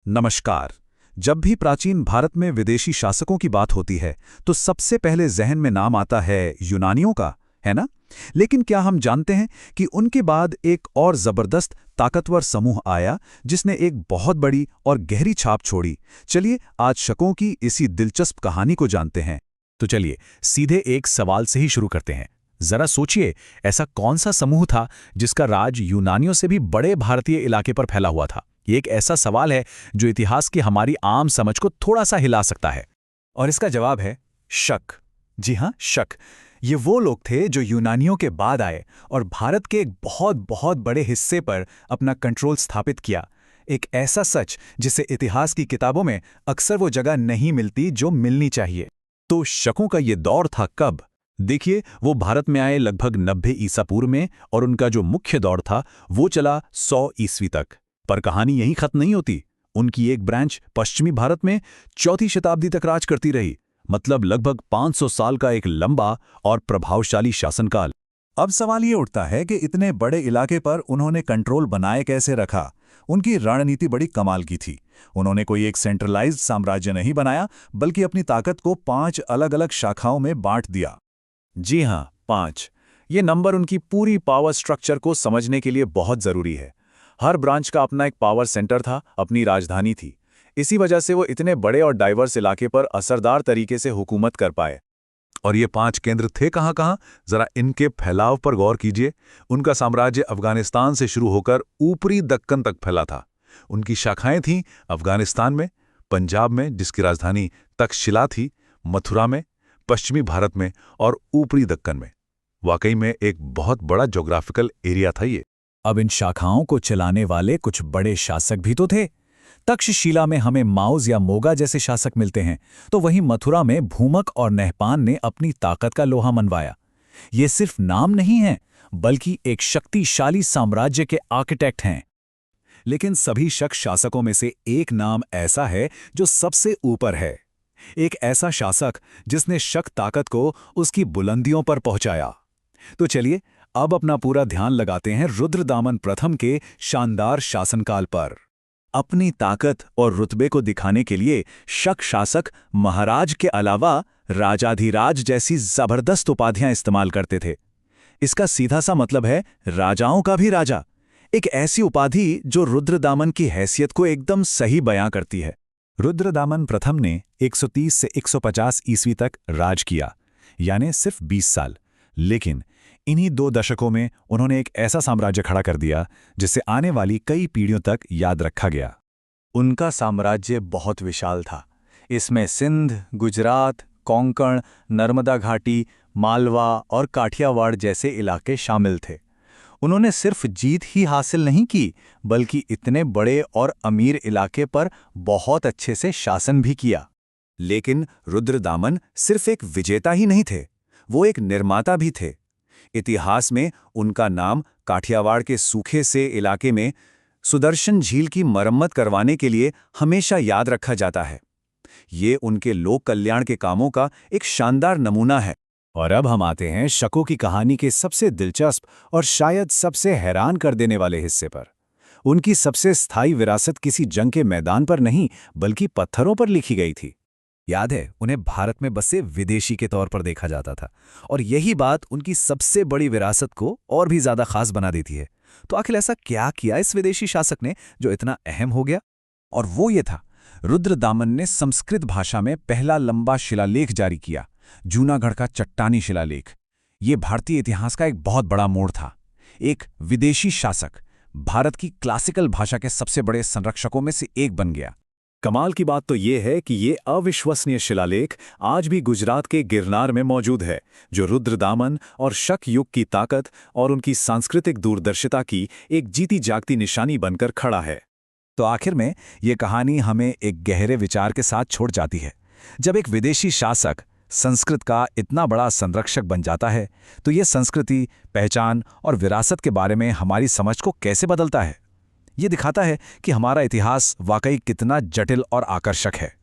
नमस्कार। जब भी प्राचीन भारत में विदेशी शासकों की बात होती है तो सबसे पहले जहन में नाम आता है यूनानियों का, है ना? लेकिन क्या हम जानते हैं कि उनके बाद एक और जबरदस्त ताकतवर समूह आया जिसने एक बहुत बड़ी और गहरी छाप छोड़ी। चलिए आज शकों की इसी दिलचस्प कहानी को जानते हैं। तो चलिए सीधे एक सवाल से ही शुरू करते हैं। जरा सोचिए, ऐसा कौन सा समूह था जिसका राज यूनानियों से भी बड़े भारतीय इलाके पर फैला हुआ था? ये एक ऐसा सवाल है जो इतिहास की हमारी आम समझ को थोड़ा सा हिला सकता है। और इसका जवाब है शक। जी हाँ, शक। ये वो लोग थे जो यूनानियों के बाद आए और भारत के एक बहुत बहुत बड़े हिस्से पर अपना कंट्रोल स्थापित किया। एक ऐसा सच जिसे इतिहास की किताबों में अक्सर वो जगह नहीं मिलती जो मिलनी चाहिए। तो शकों का ये दौर था कब? देखिए, वो भारत में आए लगभग 90 ईसा पूर्व में और उनका जो मुख्य दौर था वो चला 100 ईस्वी तक। पर कहानी यहीं खत्म नहीं होती। उनकी एक ब्रांच पश्चिमी भारत में 4वीं शताब्दी तक राज करती रही, मतलब लगभग 500 साल का एक लंबा और प्रभावशाली शासनकाल। अब सवाल ये उठता है कि इतने बड़े इलाके पर उन्होंने कंट्रोल बनाए कैसे रखा। उनकी रणनीति बड़ी कमाल की थी। उन्होंने कोई एक सेंट्रलाइज्ड साम्राज्य नहीं बनाया, बल्कि अपनी ताकत को 5 अलग-अलग शाखाओं में बांट दिया। जी हाँ, 5। ये नंबर उनकी पूरी पावर स्ट्रक्चर को समझने के लिए बहुत जरूरी है। हर ब्रांच का अपना एक पावर सेंटर था, अपनी राजधानी थी। इसी वजह से वो इतने बड़े और डाइवर्स इलाके पर असरदार तरीके से हुकूमत कर पाए। और ये 5 केंद्र थे कहाँ-कहाँ? जरा इनके फैलाव पर गौर कीजिए। उनका साम्राज्य अफगानिस्तान से शुरू होकर ऊपरी दक्कन तक फैला था। उनकी शाखाएं थीं अफगानिस्तान में, पंजाब में जिसकी राजधानी तक्षशिला थी, मथुरा में, पश्चिमी भारत में और ऊपरी दक्कन में। वाकई में एक बहुत बड़ा ज्योग्राफिकल एरिया था ये। अब इन शाखाओं को चलाने वाले कुछ बड़े शासक भी तो थे। तक्षशिला में हमें माउज या मोगा जैसे शासक मिलते हैं, तो वहीं मथुरा में भूमक और नहपान ने अपनी ताकत का लोहा मनवाया। ये सिर्फ नाम नहीं है, बल्कि एक शक्तिशाली साम्राज्य के आर्किटेक्ट हैं। लेकिन सभी शक शासकों में से एक नाम ऐसा है जो सबसे ऊपर है। एक ऐसा शासक जिसने शक ताकत को उसकी बुलंदियों पर पहुंचाया। तो चलिए अब अपना पूरा ध्यान लगाते हैं रुद्रदामन प्रथम के शानदार शासनकाल पर। अपनी ताकत और रुतबे को दिखाने के लिए शक शासक महाराज के अलावा राजाधिराज जैसी जबरदस्त उपाधियां इस्तेमाल करते थे। इसका सीधा सा मतलब है राजाओं का भी राजा। एक ऐसी उपाधि जो रुद्रदामन की हैसियत को एकदम सही बयां करती है। रुद्रदामन प्रथम ने 130 से 150 ईस्वी तक राज किया, यानी सिर्फ 20 साल। लेकिन इन्हीं 2 दशकों में उन्होंने एक ऐसा साम्राज्य खड़ा कर दिया जिसे आने वाली कई पीढ़ियों तक याद रखा गया। उनका साम्राज्य बहुत विशाल था। इसमें सिंध, गुजरात, कोंकण, नर्मदा घाटी, मालवा और काठियावाड़ जैसे इलाके शामिल थे। उन्होंने सिर्फ जीत ही हासिल नहीं की, बल्कि इतने बड़े और अमीर इलाके पर बहुत अच्छे से शासन भी किया। लेकिन रुद्रदामन सिर्फ एक विजेता ही नहीं थे, वो एक निर्माता भी थे। इतिहास में उनका नाम काठियावाड़ के सूखे से इलाके में सुदर्शन झील की मरम्मत करवाने के लिए हमेशा याद रखा जाता है। ये उनके लोक कल्याण के कामों का एक शानदार नमूना है। और अब हम आते हैं शकों की कहानी के सबसे दिलचस्प और शायद सबसे हैरान कर देने वाले हिस्से पर। उनकी सबसे स्थायी विरासत किसी जंग के मैदान पर नहीं, बल्कि पत्थरों पर लिखी गई थी। याद है, उन्हें भारत में बसे विदेशी के तौर पर देखा जाता था, और यही बात उनकी सबसे बड़ी विरासत को और भी ज्यादा खास बना देती है। तो आखिर ऐसा क्या किया इस विदेशी शासक ने जो इतना अहम हो गया? और वो ये था, रुद्रदामन ने संस्कृत भाषा में पहला लंबा शिलालेख जारी किया, जूनागढ़ का चट्टानी शिलालेख। ये भारतीय इतिहास का एक बहुत बड़ा मोड़ था। एक विदेशी शासक भारत की क्लासिकल भाषा के सबसे बड़े संरक्षकों में से एक बन गया। कमाल की बात तो ये है कि ये अविश्वसनीय शिलालेख आज भी गुजरात के गिरनार में मौजूद है, जो रुद्रदामन और शक युग की ताकत और उनकी सांस्कृतिक दूरदर्शिता की एक जीती जागती निशानी बनकर खड़ा है। तो आखिर में ये कहानी हमें एक गहरे विचार के साथ छोड़ जाती है। जब एक विदेशी शासक संस्कृत का इतना बड़ा संरक्षक बन जाता है, तो ये संस्कृति, पहचान और विरासत के बारे में हमारी समझ को कैसे बदलता है। ये दिखाता है कि हमारा इतिहास वाकई कितना जटिल और आकर्षक है।